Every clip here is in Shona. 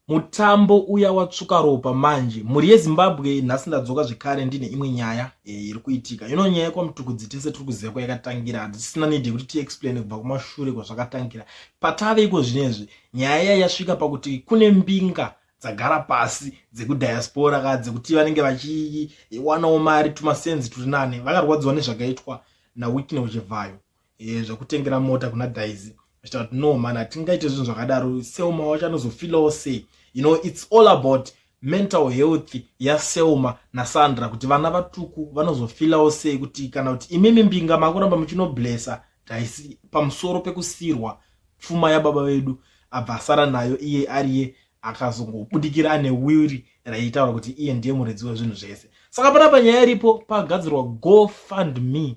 Mutambo uya watsvuka ropa manje. Muri yeZimbabwe nhasi ndadzoka zvekare ndine imwe nyaya iri kuitika. Nyaya yaKwaMutukudzi tese tiri kuziva kwayakatangira. Hatisina need yekuti tiexplain kubva kumashure kwazvakatangira. Patave iko zvinezvi nyaya yasvika pakuti kune mbinga dzagara pasi dzekudiaspora ka dzekuti vanenge vachiwanawo mari tumasenzi turi nane vakarwadziwa nezvakaitwa naWhitney Uchivhayo zvekutengera mota kuna Daisy. But no man, hatingaite zvinhu zvakadaro. Selma wacho anozofilawo sei? It's all about mental health yaSelma naSandra kuti vana vatuku vanozofilawo sei kuti kana kuti imimi mbinga makuramba muchinoblessa Daisy pamusoro pekusirwa pfuma yababa vedu abva asara nayo iye ariye akazongobudikira ane wiri raitaura kuti iye ndiye muredzi wezvinhu zvese. Saka panapa nyaya iripo pagadzirwa GoFundMe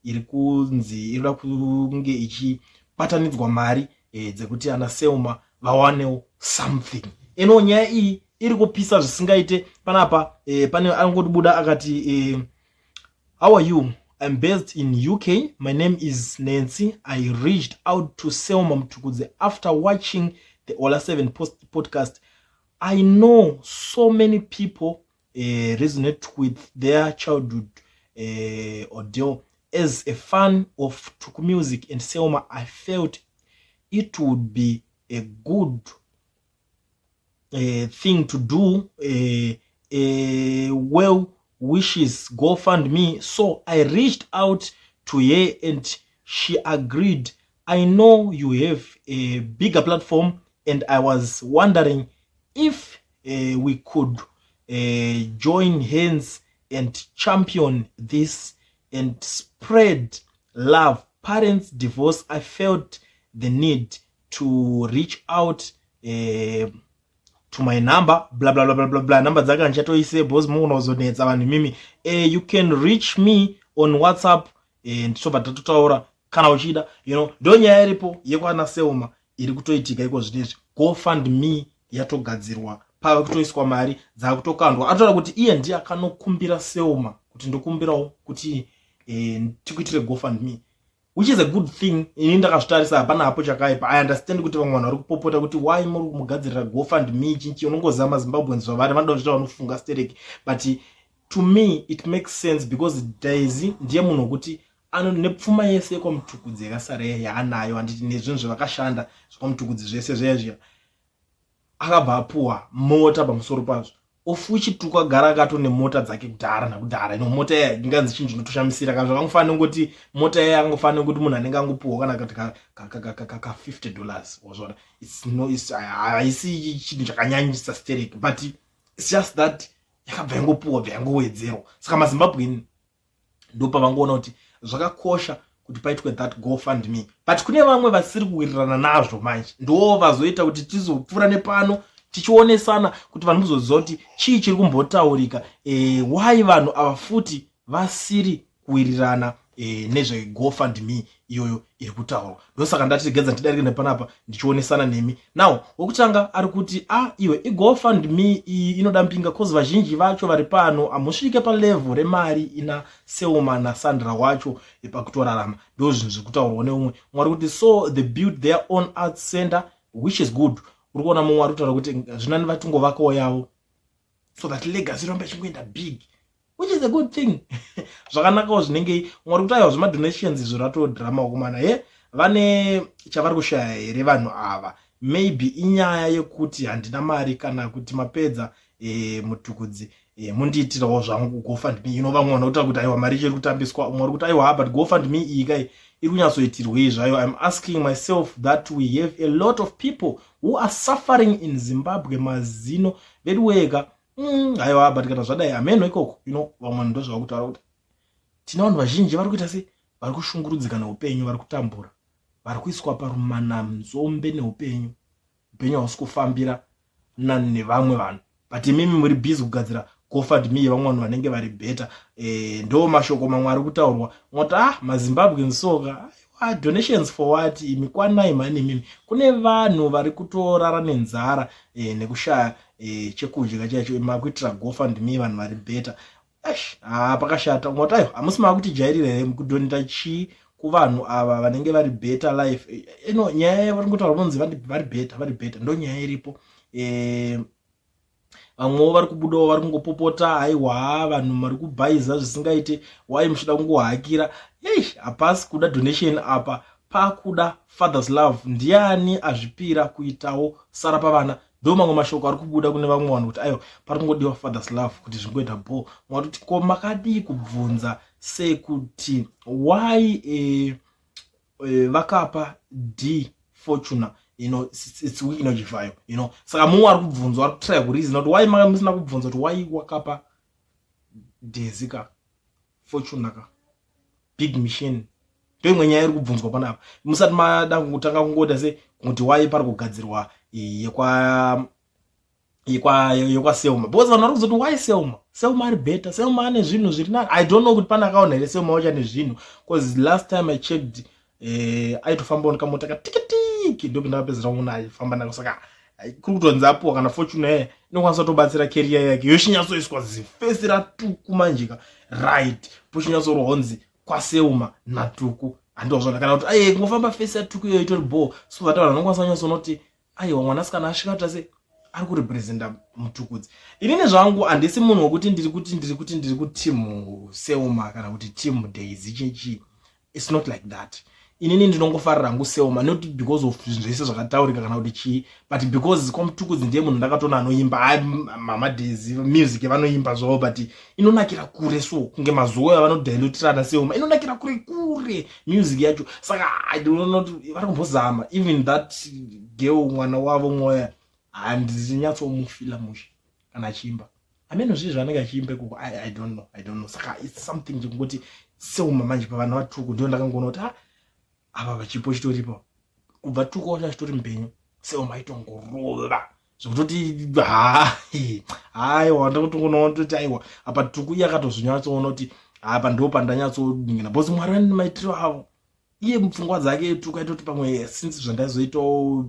iri kunzi iri kunge ichibatanidzwa mari dzekuti ana Selma vawanewo something. Nyaya iyi iri kupisa zvisingaite. Panapa pane angobuda akati how are you? I'm based in UK. My name is Nancy. I reached out to Selma Mutukudzi after watching the Ola 7 podcast. I know so many people resonate with their childhood ordeal. As a fan of Tuku music and Selma, I felt it would be a good thing to do. Well wishes GoFundMe. So I reached out to her and she agreed. I know you have a bigger platform and I was wondering if we could join hands and champion this and spread love. Parents divorce. I felt the need to reach out to my number, blah blah blah blah blah blah. Number dzaka nchatoise boss munozonetsa vanhu mimi. You can reach me on WhatsApp and so batatotaura kana uchida, ndo nyaya iripo yekwana Selma iri kutoitika iko zvinezvi. GoFundMe yatogadzirwa pava kutoiswa mari dzakutokandwa. Atoda kuti iye ndiye akanokumbira Selma kuti ndokumbirawo kuti tikuitire GoFundMe, which is a good thing. Ini ndakazvitarisa hapana hapo chakaipa. I understand kuti vamwe vanhu vari kupopota kuti why muri kumugadzirira GoFundMe chinchi unongozama maZimbabweans zvavari vanoda kuchita vanofunga stereki. But to me it makes sense because Daisy ndiye munhu wekuti nepfuma yese yeKwaMutukudzi yakasara yaanayo, handiti nezvinhu zvavakashanda zveKwaMutukudzi zvese zvezvia akabva apuwa mota pamusoro pazvo. Ofuchituka gara akato nemota dzake kudhara nakudhara. Mota inganzi chinhu chinotoshamisira kana zvakangofanira ngoti mota yangofanira kuti munhu anenge angopuwa kana kuti ka $50 wazvona. Haisi chinhu chakanyanyisa stereki, but it's just that yakabva yangopuwa bva yangowedzerwa. Saka maZimbabwe ndo pavangoona kuti zvakakosha kuti paitwe that GoFundMe. But kune vamwe vasiri kuwirirana nazvo manje, ndo vazoita kuti tizopfuura nepano tichionesana kuti vanhu muzoziva kuti chii chiri kumbotaurika, why vanhu ava futi vasiri kuwirirana nezve GoFundMe iyoyo iri kutaurwa. Ndosaka ndatigedza ndidarike nepanapa ndichionesana nemi. Now wokutanga ari kuti iwe iGoFundMe inoda mbinga cause vazhinji vacho vari pano hamusvike palevel remari ina Selma naSandra wacho pakutorarama. Ndo zvinhu zviri kutaurwa neumwe mwari kuti so they built their own art center, which is good. Uri kuona mumwe ari kutaura kuti zvinani vatungovakawo yavo so that legacy irambe ichingoenda big, which is a good thing. Zvakanakawo zvinenge mwari kuti aiwa zvemadonations izvo ratodhirama wokumana vane chavari kushaya here vanhu ava. Maybe inyaya yekuti handina mari kana kuti mapedza Mutukudzi mundiitirawo zvangu GoFundMe. Vamwe vanotaura kuti aiwa mari ichiri kutambiswa. Mwari kuti aiwa but GoFundMe iyi kai iri kunyatsoitirwei zvayo. I'm asking myself that we have a lot of people who are suffering in Zimbabwe. Mazino vedu wega aiwa but kana zvadai ameno ikoko vamwe ndo zvavakutaura kuti tina vanhu vazhinji vari kuita sei vari kushungurudzika neupenyu, vari kutambura, vari kuiswa parumanamzombe neupenyu. Upenyu hausi kufambira nevamwe vanhu, but imimi muri busy kugadzira GoFundMe yevamwe vanhu vanenge vari beta. Ndo mashoko mamwe ari kutaurwa moti maZimbabweans soka donations for what? Imikwanai mani mimi. Kune vanhu vari kutorara nenzara nekushaya chekudya chacho makuitira GoFundMe vanhu vari beta. Pakashata. Moti hamusi makuti jairire kudonita chi kuvanhu ava vanenge vari better life. Nyaya yavari kutaura kunzi vari beta ndo nyaya iripo vamwewo vari kubudawo vari kungopopota haiwa vanhu mari kubhaiza zvisingaite wai muchida kungohakira hapasi kuda donation apa pakuda fathers love. Ndiani azvipira kuitawo sara pavana? Ndo mamwe mashoko ari kubuda kune vamwe vanhu kuti aiwa pari kungodiwa fathers love kuti zvingoita bo mwatoti ko makadii kubvunza sekuti why vakapa D Fortuna it's weak energy file saka mumwe ari kubvunzwa ari kutry kureason kuti why manga musina kubvunza kuti why wakapa Dezika Fortuna ka big machine ndo imwe nyaya iri kubvunzwa panapa musati mada kutanga kungoda se kuti why pari kugadzirwa yekwa Selma because vanhu vari kuzoti why Selma ari better, Selma ane zvinhu zviri nani. I don't know kuti pana akaona here Selma wacho ane zvinhu because last time I checked aitofamba nekamota katikitiki ndoku ndapedzera munhu aifamba nako saka kuri kutonzi apuwa kana Fortune inokwanisa kutobatsira career yake yoshinyatsoiswa zifesi ratuku manjika right poshinyatsorwonzi kwaSelma natuku handozvona kana kuti kungofamba fesi yatuku iyo itori bo so that vanhu vanokwanisa kunyatsona kuti aiwa mwanasikana asvika tase ari kurepresenta mutukudzi. Inini zvangu handisi munhu wokuti ndiri kutimu Selma kana kuti timu Daisy chichi. It's not like that. Inini ndinongofarira hangu Selma not because of zvese zvakataurika kana kuti chii but because kwamutukudzi ndiye munhu ndakatoona anoimba mama Daisy music vanoimba zvavo but inonakira kure so kunge mazuva yavanodilutirana Selma inonakira kure music yacho saka I don't know vari kumbozama even that girl mwana wavo mwoya handinyatsomufila mushe kana achiimba ameno zvizvi zvanenge achiimba kuko I don't know saka it's something chekungoti Selma manje pavana vatuku ndio ndakangoona kuti apa pachipo chitoripo kubva tuku wacho chitori mbenyu Selma itongorova zvokutoti wanda kuti unoona kuti aiwa apa tuku yakatozvinyatsoona kuti apa ndo pandanyatsoningina bosi mwari vane maitiro avo iye mupfungwa dzake tuku aitoti pamwe since zvandaizoitawo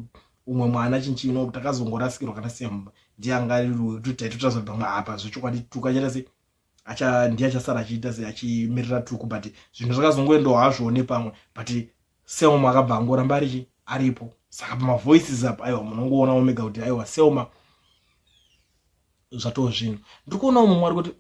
umwe mwana chinchino takazongorasikirwa kana Selma ndiye angarirwe kuti taitotazva pamwe apa zvechokwadi tuku achaita se ndiye achasara achiita se achimirira tuku but zvinhu zvakazongoendawo hazvo nepamwe but Selma akabva angoramba aripo saka pamavoices apa aiwa munongoona omega kuti aiwa Selma zvatoo zvinhu ndiri kuonawo mumwe ari kuti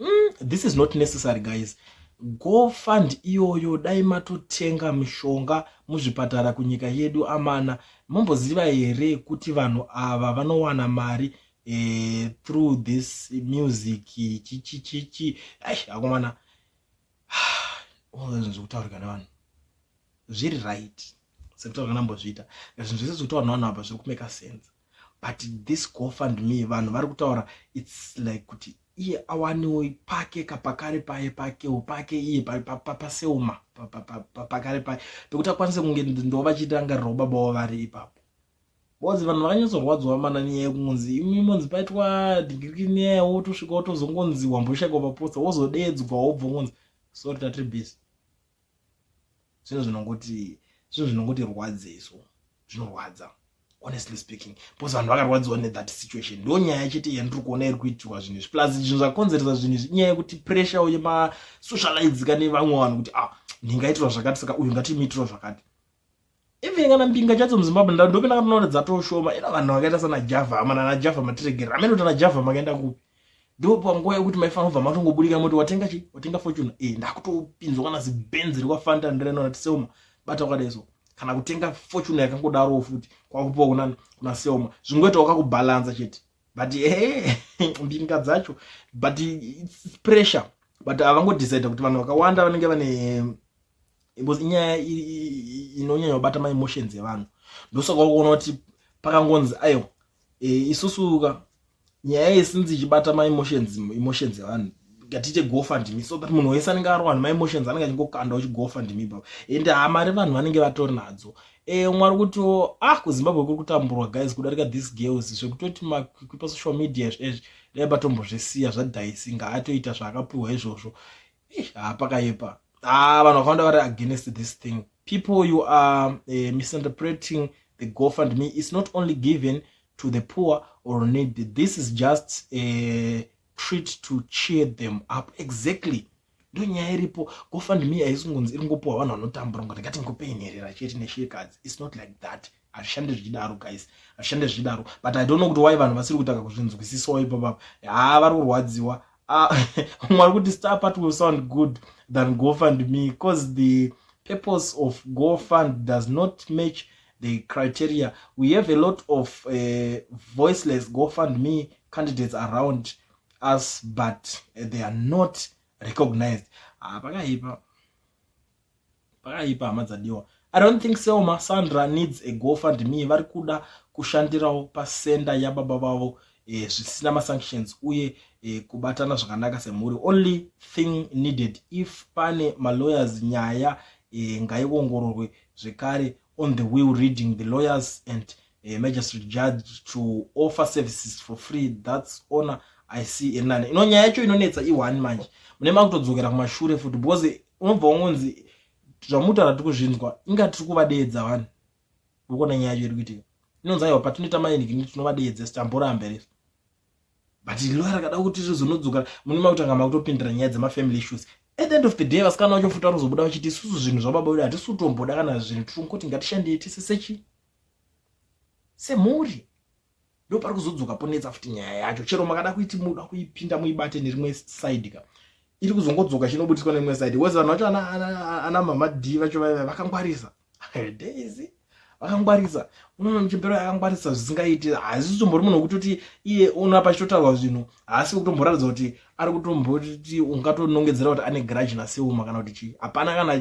this is not necessary guys. Go fund iyoyo dai matotenga mishonga muzvipatara kunyika yedu amana. Mamboziva here kuti vanhu ava vanowana mari through this music chichichichi akomana zvekutaurika nevanhu zviri right sekutaurika nambozviita zvinhu zvese zvekutaura nevanhu apa zviri kumeka sense but this GoFundMe vanhu vari kutaura it's like kuti iye awaniwo pake kapakare pake iye paSelma pakare paye pekuti akwanise kunge ndo vachitangarirawo baba wavo vari ipapo bozi vanhu vakanyatsorwadzwa manani nyaya yekunzi imi monzi paitwa dhingirikini nyaya wotosvika wotozongonzi wamboshakwa paposta wozodedzwa wobva ngonzi sorry tatiri busy. Zvinhu zvinongoti rwadzeso zvinorwadza honestly speaking because vanhu vakarwadziwa nethat situation ndo nyaya chete yandiri kuona iri kuitirwa zvinhu izvi plus zvinhu zvakonzeresa zvinhu izvi nyaya yekuti pressure yemasocialidzika nevamwe vanhu kuti ndingaitirwa zvakati saka uyu ngatimuitirawo zvakati even kana mbinga chadzo muZimbabwe ndopinda katoona kuti dzatoshoma ina vanhu vakaita sana Java amana na Java matiregera amene kuti na Java makaenda kupi ndo panguva yekuti maifanira kubva matongobudika moti watenga Fortune ndakutopinzwa kana zibenzi rikwafanta ndireno nati Selma bata wakadaiso kana kutenga Fortune yakangodaro futi kwakupa kuna Selma zvingoita wakakubalanza chete but mbinga dzacho but it's pressure but avangodecide kuti vanhu vakawanda vanenge vane because inyaya inonyanya kubata ma emotions evanhu ndosaka kuona kuti pakangonzi ayo isusuka nyaya isinzi ichibata ma emotions evanhu ngatite GoFundMe so that munhu wese anenge arwa ma emotions anenge achingokanda uchiGoFundMe baba ende hamari vanhu vanenge vatori nadzo mwari kuti kuZimbabwe kuri kutamburwa guys kudarika these girls zvekutoti pa social media dai batombozvisiya zvadhaisi ngaatoita zvaakapiwa izvozvo pakaipa vanhu vakawanda vari against this thing. People, you are misinterpreting the GoFundMe. It's not only given to the poor or needy. This is just a treat to cheer them up. Exactly. Ndo nyaya iripo GoFundMe aisungunzi iringopiwa vanhu vanotambura ngati ngatingopei nherera chete neshirikadzi. It's not like that. Ashande zvidaro guys, ashande zvidaro, but I don't know kuti why vanhu vasiri kutaka kuzvinzwisisawo ipapo. Vari kurwadziwa. Mwari kuti star part will sound good than GoFundMe, because the purpose of GoFund does not match the criteria. We have a lot of voiceless GoFundMe candidates around us, but they are not recognized. Pakaipa hamadzadiwa. I don't think Selma Sandra needs a GoFundMe. Vari kuda kushandirawo pasenda yababa vavo zvisina masanctions uye kubatana zvakanaka semhuri. Only thing needed, if pane malawyers nyaya ngaiongororwe zvekare on the will reading, the lawyers and magistrate judge to offer services for free. That's honor I see enani. Nyaya yacho inonetsa i1 manje. Munema kutodzokera kumashure futi because unobva ungonzi zvamutaura tikuzvinzwa ingati tiri kuvadeedza vanhu. Ukona nyaya yacho iri kuitika. Inonzi aiwa patinoita maeniki tinovadeedza sitamboramba resu. But lawyer akada kuti zvizonodzoka munema kutanga kutopindira nyaya dzemafamily issues. At the end of the day vasikana vacho futa rozobuda vachiti isusu zvinhu zvababa vedu hatisi kutomboda kana zvinhu tiri kungoti ngatishandei tisesechi semhuri. Ndo pari kuzodzoka ponetsa futi nyaya yacho. Chero makada kuiti muda kuipinda muibate nerimwe side ka iri kuzongodzoka chinobutiswa nerimwe side. Wese vanhu vacho ana mama D vacho vakangwarisa Daisy vakangwarisa. Unoona muchembero yakangwarisa zvisingaiti. Hazisi tombori munhu wekutoti iye unapa chitotaurwa zvinhu haasi kutomboratidza kuti ari kutomboti ungatonongedzera kuti ane grudge naSeuma kana kuti chii. Hapana kana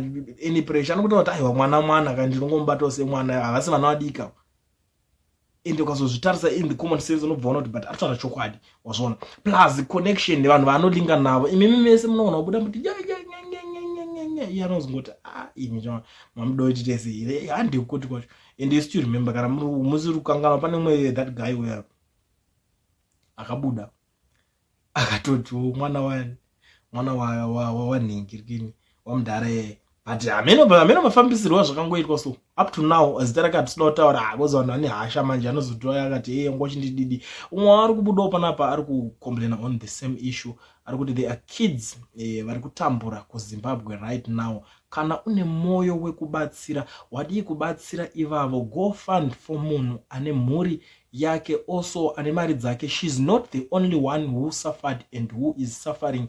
any pressure. Anokuti kuti aiwa mwana kana ndinongomubatawo semwana. Havasi vana vadika. Ende ukazozvitarisa in the common sense unobva uona kuti but aritaura chokwadi wazviona. Plus connection nevanhu vanolinga navo. Imimi mese munoona kubuda muti iye anozongoti imi mamudoiti tese handi kuti kwacho. And you still remember kana musiri kukangana pane mumwe that guy where akabuda akatoti mwana wanhingirikini wamudhara. But ameno mafambisirwa zvakangoitwa so up to now zita rakati tinoda kutaura because vanhu vane hasha manje anozotora akati ngochindididi. Umwe ari kubudawo panapa ari kucomplain on the same issue. Ari kuti there are kids vari kutambura kuZimbabwe right now. Kana une moyo wekubatsira wadii kubatsira ivavo, go fund for munhu ane mhuri yake also ane mari dzake. She's not the only one who suffered and who is suffering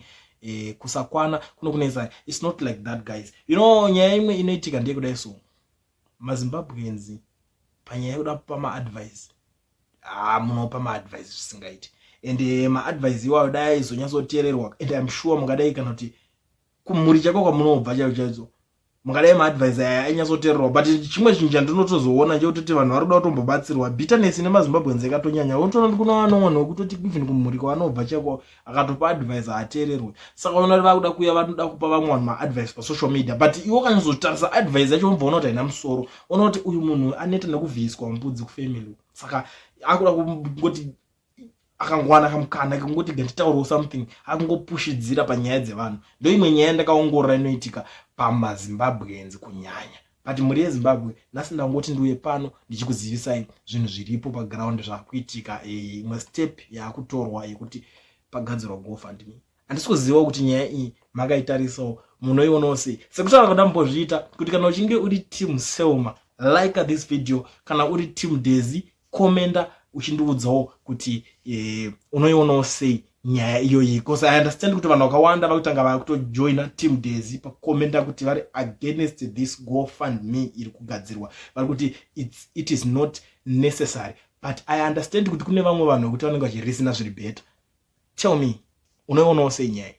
kusakwana kuno kunesa. It's not like that guys. You know nyaya imwe inoitika ndeye kudai so maZimbabweans panyaya yekuda kupa maadvice munopa maadvice zvisingaiti. And maadvice iwayo dai aizonyatsoteererwa. And I'm sure mungadai kana kuti kumhuri chako kwamunobva chaicho mungadai maadvice aya ainyatsoteererwa. But chimwe chinhu chandinotozoona ndechekuti vanhu vari kuda kutombobatsirwa. Bitterness nemaZimbabweans yakatonyanya. Unotoona kuti kuno vanhu wekutoti even kumhuri kwavanobva chako akatopa advice haateererwi. Saka unoona kuti vakuda kuuya vanoda kupa vamwe vanhu maadvice pasocial media. But iwe ukanyazotarisa advice yacho unobva uona kuti haina musoro. Unoona kuti uyu munhu aneta nekuvhiiswa mbudzi kufamily. Saka akuda kungoti akangwana akamukana kungoti nganditaurawo something akungopushidzira panyaya dzevanhu. Ndo imwe nyaya ndakaongorora inoitika pamaZimbabweans kunyanya. But mhuri yeZimbabwe nhasi ndangoti ndiuye pano ndichikuzivisai zvinhu zviripo paground zvakuitika. Imwe step yakutorwa yekuti pagadzirwa GoFundMe. Handisi kuziva kuti nyaya iyi makaitarisawo munoionawo sei. Sekutaura kwandambozviita kuti kana uchinge uri team Selma like this video, kana uri team Daisy komenda uchindiudzawo kuti unoionawo sei nyaya iyoyi. Because I understand kuti vanhu vakawanda vakutanga vakutojoina team Daisy pakomenda kuti vari against this GoFundMe iri kugadzirwa. Vari kuti it is not necessary. But I understand kuti kune vamwe vanhu kuti vanenge vachirisina zviri better. Tell me, unoionawo sei nyaya?